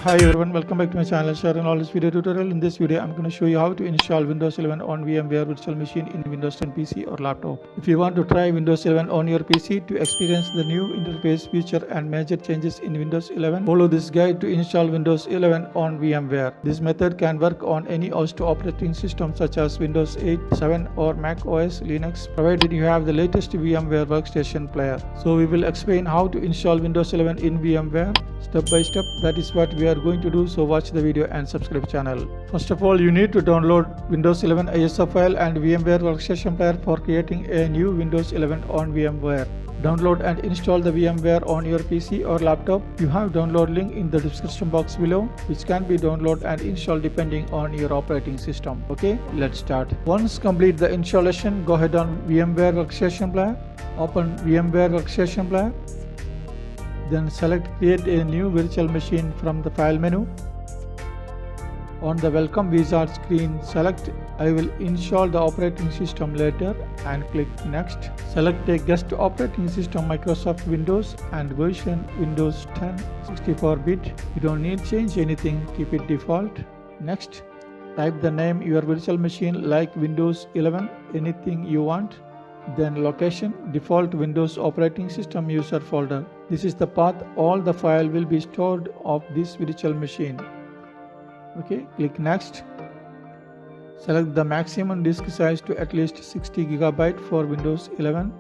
Hi everyone, welcome back to my channel. Share all this video tutorial. In this video I'm going to show you how to install Windows 11 on VMware Virtual Machine in Windows 10 PC or laptop. If you want to try Windows 11 on your PC to experience the new interface, feature and major changes in Windows 11, follow this guide to install Windows 11 on VMware. This method can work on any host operating system such as Windows 8, 7 or Mac OS Linux, provided you have the latest VMware Workstation Player. So we will explain how to install Windows 11 in VMware step by step. That is what we are going to do, so watch the video and subscribe channel. First of all, you need to download Windows 11 ISO file and VMware Workstation Player for creating a new Windows 11 on VMware. Download and install the VMware on your PC or laptop. You have download link in the description box below, which can be downloaded and installed depending on your operating system. Okay, let's start. Once complete the installation, go ahead on VMware Workstation Player. Open VMware Workstation Player. Then select create a new virtual machine from the file menu. On the welcome wizard screen, select I will install the operating system later and click next. Select a guest operating system Microsoft Windows and version Windows 10 64-bit. You don't need to change anything, keep it default. Next, type the name your virtual machine like Windows 11, anything you want. Then location, default Windows operating system user folder. This is the path all the file will be stored of this virtual machine. Okay, click next. Select the maximum disk size to at least 60 GB for Windows 11.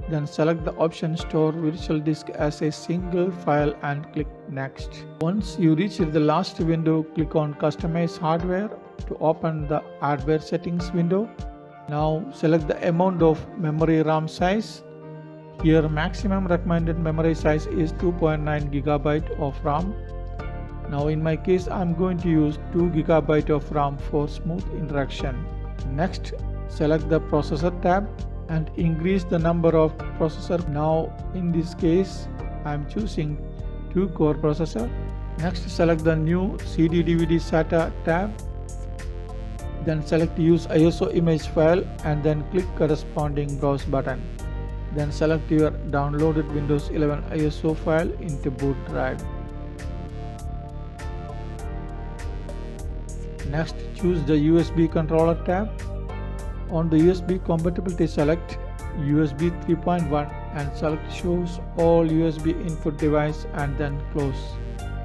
Then select the option store virtual disk as a single file and click next. Once you reach the last window, click on customize hardware to open the hardware settings window. Now select the amount of memory RAM size. Here maximum recommended memory size is 2.9 GB of RAM. Now in my case I am going to use 2 GB of RAM for smooth interaction. Next, select the processor tab and increase the number of processor. Now in this case I am choosing 2 core processor. Next, select the new CD DVD SATA tab. Then select use ISO image file and then click corresponding browse button. Then select your downloaded Windows 11 ISO file into boot drive. Next, choose the USB controller tab. On the USB compatibility, select USB 3.1 and select shows all USB input device and then close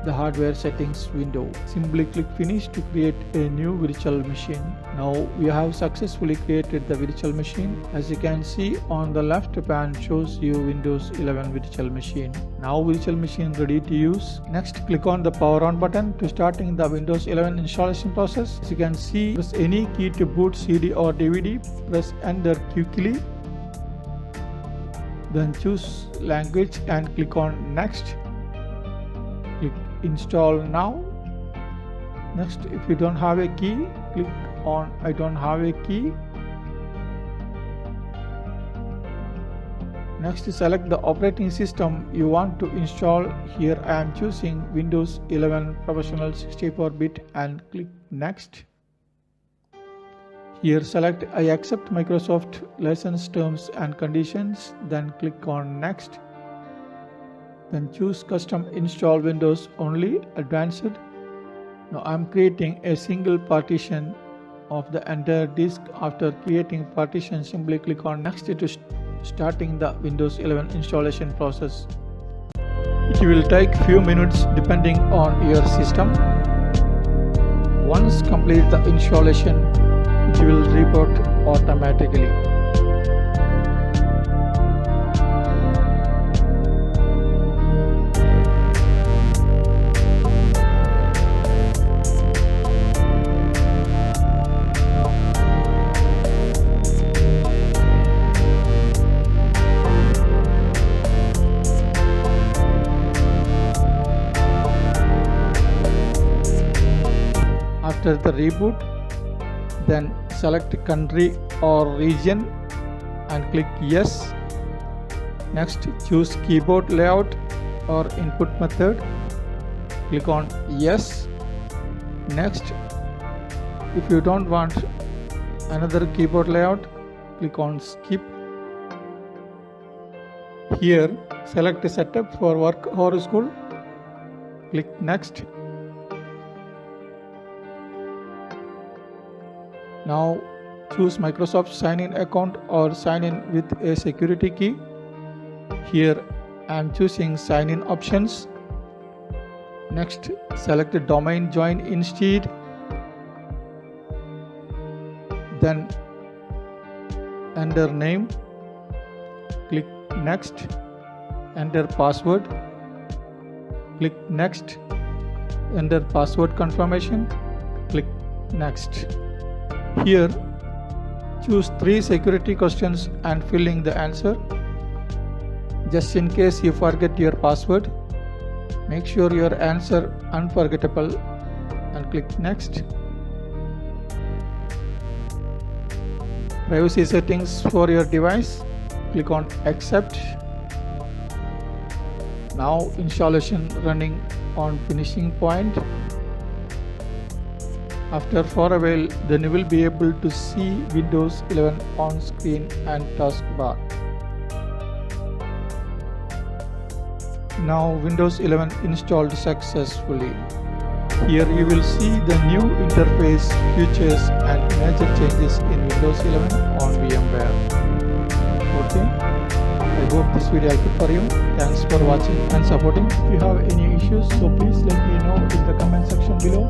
the hardware settings window. Simply click finish to create a new virtual machine. Now we have successfully created the virtual machine. As you can see on the left pane shows you Windows 11 virtual machine. Now virtual machine ready to use. Next, click on the power on button to starting the Windows 11 installation process. As you can see, press any key to boot CD or DVD. Press enter quickly. Then choose language and click on next. Click install now. Next, if you don't have a key, click on I don't have a key. Next, select the operating system you want to install. Here I am choosing Windows 11 Professional 64-bit and click next. Here select I accept Microsoft license terms and conditions, then click on next. Then choose custom install Windows only advanced. Now I am creating a single partition of the entire disk. After creating partition, simply click on next to starting the Windows 11 installation process. It will take few minutes depending on your system. Once complete the installation, it will reboot automatically. After the reboot, then select country or region and click yes. Next, choose keyboard layout or input method. Click on yes. Next, if you don't want another keyboard layout, click on skip. Here select setup for work or school. Click next. Now choose Microsoft Sign In account or sign in with a security key. Here I am choosing Sign In options. Next, select the domain join instead. Then enter name. Click next. Enter password. Click next. Enter password confirmation. Click next. Here choose 3 security questions and fill in the answer. Just in case you forget your password, make sure your answer unforgettable and click next. Privacy settings for your device, click on accept. Now installation running on finishing point. After for a while, then you will be able to see Windows 11 on screen and taskbar. Now Windows 11 installed successfully. Here you will see the new interface, features and major changes in Windows 11 on VMware. Okay, I hope this video helpful for you. Thanks for watching and supporting. If you have any issues, so please let me know in the comment section below.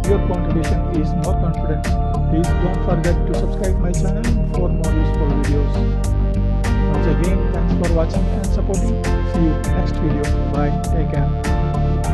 Your contribution is more confidence. Please don't forget to subscribe my channel for more useful videos. Once again, thanks for watching and supporting. See you in next video. Bye. Take care.